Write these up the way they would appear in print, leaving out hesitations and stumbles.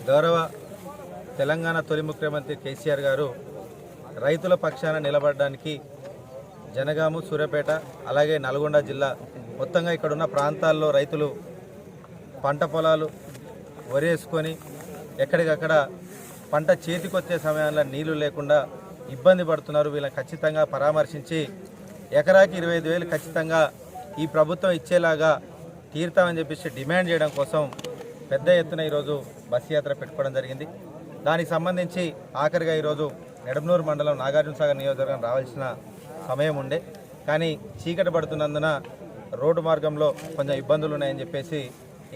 గౌరవ తెలంగాణ తొలి ముఖ్యమంత్రి కేసీఆర్ గారు రైతుల పక్షాన నిలబడడానికి జనగాము, సూర్యాపేట, అలాగే నల్గొండ జిల్లా మొత్తంగా ఇక్కడున్న ప్రాంతాల్లో రైతులు పంట పొలాలు వరేసుకొని ఎక్కడికక్కడ పంట చేతికొచ్చే సమయంలో నీళ్లు లేకుండా ఇబ్బంది పడుతున్నారు. వీళ్ళని ఖచ్చితంగా పరామర్శించి ఎకరాకి 25,000 ఖచ్చితంగా ఈ ప్రభుత్వం ఇచ్చేలాగా తీరుతామని చెప్పేసి డిమాండ్ చేయడం కోసం పెద్ద ఎత్తున ఈరోజు బస్సు యాత్ర పెట్టుకోవడం జరిగింది. దానికి సంబంధించి ఆఖరిగా ఈరోజు నెడమనూరు మండలం నాగార్జునసాగర్ నియోజకవర్గం రావాల్సిన సమయం ఉండే, కానీ చీకటి పడుతున్నందున రోడ్డు మార్గంలో కొంచెం ఇబ్బందులు ఉన్నాయని చెప్పేసి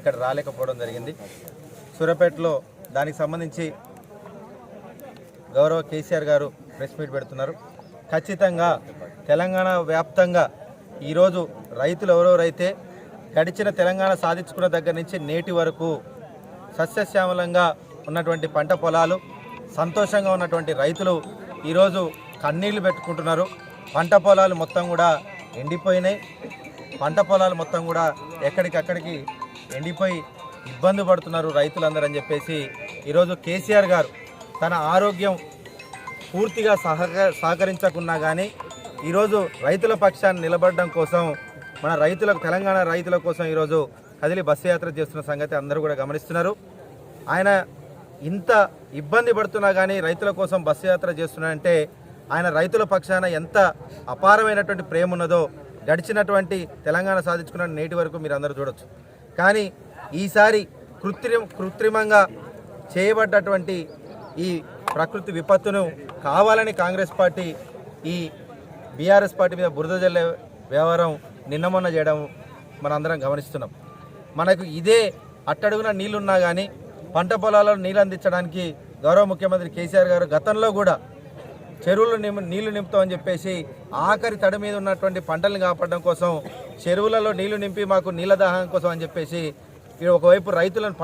ఇక్కడ రాలేకపోవడం జరిగింది. సూర్యాపేటలో దానికి సంబంధించి గౌరవ కేసీఆర్ గారు ప్రెస్ మీట్ పెడుతున్నారు. ఖచ్చితంగా తెలంగాణ వ్యాప్తంగా ఈరోజు రైతులు ఎవరెవరైతే గడిచిన తెలంగాణ సాధించుకున్న దగ్గర నుంచి నేటి వరకు సస్యశ్యామలంగా ఉన్నటువంటి పంట పొలాలు, సంతోషంగా ఉన్నటువంటి రైతులు ఈరోజు కన్నీళ్లు పెట్టుకుంటున్నారు. పంట పొలాలు మొత్తం కూడా ఎండిపోయినాయి. పంట పొలాలు మొత్తం కూడా ఎక్కడికక్కడికి ఎండిపోయి ఇబ్బంది పడుతున్నారు రైతులందరూ అని చెప్పేసి ఈరోజు కేసీఆర్ గారు తన ఆరోగ్యం పూర్తిగా సహకరించకున్నా కానీ ఈరోజు రైతుల పక్షాన్ని నిలబడడం కోసం మన రైతులకు, తెలంగాణ రైతుల కోసం ఈరోజు కదిలి బస్సు యాత్ర చేస్తున్న సంగతి అందరూ కూడా గమనిస్తున్నారు. ఆయన ఇంత ఇబ్బంది పడుతున్నా కానీ రైతుల కోసం బస్సు యాత్ర చేస్తున్నాడంటే ఆయన రైతుల పక్షాన ఎంత అపారమైనటువంటి ప్రేమ ఉన్నదో గడిచినటువంటి తెలంగాణ సాధించుకున్న నేటి వరకు మీరు అందరూ చూడొచ్చు. కానీ ఈసారి కృత్రిమంగా చేయబడ్డటువంటి ఈ ప్రకృతి విపత్తును కావాలని కాంగ్రెస్ పార్టీ ఈ బీఆర్ఎస్ పార్టీ మీద బురద జల్లే వ్యవహారం నిన్న మొన్న చేయడం మనందరం గమనిస్తున్నాం. మనకు ఇదే అట్టడుగున నీళ్లున్నా కానీ పంట పొలాల్లో నీళ్ళు అందించడానికి గౌరవ ముఖ్యమంత్రి కేసీఆర్ గారు గతంలో కూడా చెరువులు నీళ్లు నింపుతామని చెప్పేసి ఆఖరి తడి మీద ఉన్నటువంటి పంటల్ని కాపాడడం కోసం చెరువులలో నీళ్లు నింపి మాకు నీళ్ళ దాహం కోసం అని చెప్పేసి ఒకవైపు రైతులను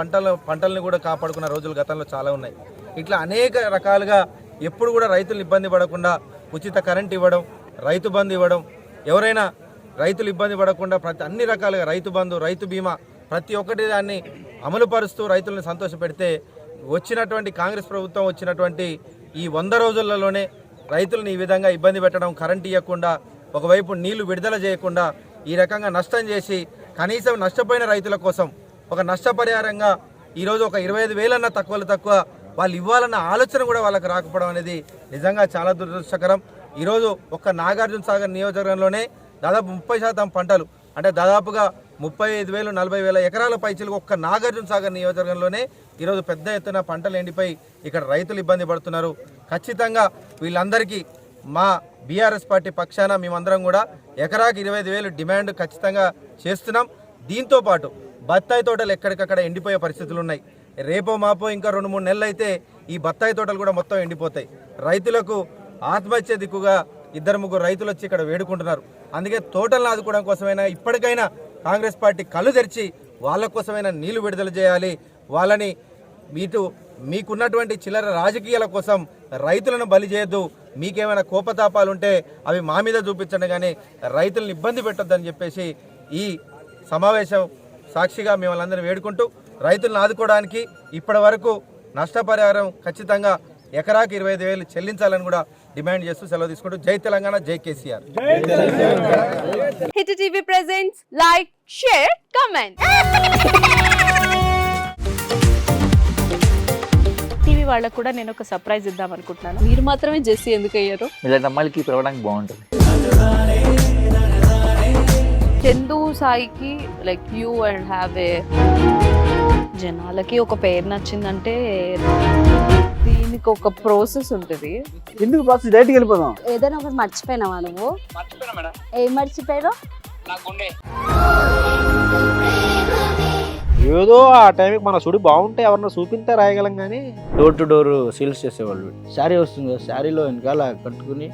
పంటలను కూడా కాపాడుకున్న రోజులు గతంలో చాలా ఉన్నాయి. ఇట్లా అనేక రకాలుగా ఎప్పుడు కూడా రైతులు ఇబ్బంది పడకుండా ఉచిత కరెంట్ ఇవ్వడం, రైతు బంధు ఇవ్వడం, ఎవరైనా రైతులు ఇబ్బంది పడకుండా అన్ని రకాలుగా రైతు బంధు, రైతు బీమా ప్రతి ఒక్కటి దాన్ని అమలు పరుస్తూ రైతులను సంతోషపెడితే వచ్చినటువంటి కాంగ్రెస్ ప్రభుత్వం వచ్చినటువంటి ఈ 100 రోజులలోనే రైతులను ఈ విధంగా ఇబ్బంది పెట్టడం, కరెంట్ ఇవ్వకుండా, ఒకవైపు నీళ్లు విడుదల చేయకుండా ఈ రకంగా నష్టం చేసి కనీసం నష్టపోయిన రైతుల కోసం ఒక నష్టపరిహారంగా ఈరోజు ఒక 25,000 తక్కువ వాళ్ళు ఇవ్వాలన్న ఆలోచన కూడా వాళ్ళకి రాకపోవడం అనేది నిజంగా చాలా దురదృష్టకరం. ఈరోజు ఒక్క నాగార్జునసాగర్ నియోజకవర్గంలోనే దాదాపు 30% పంటలు అంటే దాదాపుగా 35,000 40,000 ఎకరాల పైచీలకు ఒక్క నాగార్జునసాగర్ నియోజకవర్గంలోనే ఈరోజు పెద్ద ఎత్తున పంటలు ఎండిపోయి ఇక్కడ రైతులు ఇబ్బంది పడుతున్నారు. ఖచ్చితంగా వీళ్ళందరికీ మా బీఆర్ఎస్ పార్టీ పక్షాన మేమందరం కూడా ఎకరాకి 25,000 డిమాండ్ ఖచ్చితంగా చేస్తున్నాం. దీంతోపాటు బత్తాయి తోటలు ఎక్కడికక్కడ ఎండిపోయే పరిస్థితులు ఉన్నాయి. రేపో మాపో ఇంకా 2-3 నెలలు అయితే ఈ బత్తాయి తోటలు కూడా మొత్తం ఎండిపోతాయి. రైతులకు ఆత్మహత్య దిక్కుగా 2-3 రైతులు వచ్చి ఇక్కడ వేడుకుంటున్నారు. అందుకే తోటలను ఆదుకోవడం కోసమైనా ఇప్పటికైనా కాంగ్రెస్ పార్టీ కళ్ళు తెరిచి వాళ్ళ కోసమైనా నీళ్లు విడుదల చేయాలి. వాళ్ళని మీకున్నటువంటి చిల్లర రాజకీయాల కోసం రైతులను బలి చేయొద్దు. మీకేమైనా కోపతాపాలు ఉంటే అవి మా మీద చూపించండి, కానీ రైతులను ఇబ్బంది పెట్టొద్దని చెప్పేసి ఈ సమావేశం సాక్షిగా మిమ్మల్ని అందరినీ వేడుకుంటూ రైతులను ఆదుకోవడానికి ఇప్పటి వరకు నష్టపరిహారం ఖచ్చితంగా ఎకరాకి 25,000 చెల్లించాలని కూడా డిమాండ్ చేస్తూ సెలవు తీసుకుంటూ జై తెలంగాణ, జై KCR. Hit TV presents like, share, comment. TV వాళ్ళకు కూడా నేను ఒక సర్ప్రైజ్ ఇద్దాం అనుకుంటున్నాను. మీరు మాత్రమే జెస్సీ ఎందుకు అయ్యారు? ఇలాంటి అమ్మాయిలకి పిలవడానికి బాగుంటుంది. చందు సాయికి like you and have a జనాలకి ఒక పేరు నచ్చిందంటే దీనికి ఒక ప్రాసెస్ ఉంటుంది. ఎందుకు ప్రాసెస్? డైరెక్ట్కి వెళ్ళిపోదాం. ఏదైనా ఒకటి మర్చిపోయినావా నువ్వు? ఏం మర్చిపోయావు? ఏదో ఆ టైంకి మన సుడి బాగుంటే ఎవరన్నా చూపిస్తే రాయగలం, కానీ డోర్ టు డోర్ సేల్స్ చేసేవాళ్ళు. శారీ వస్తుంది, శారీలో వెనకాల కట్టుకుని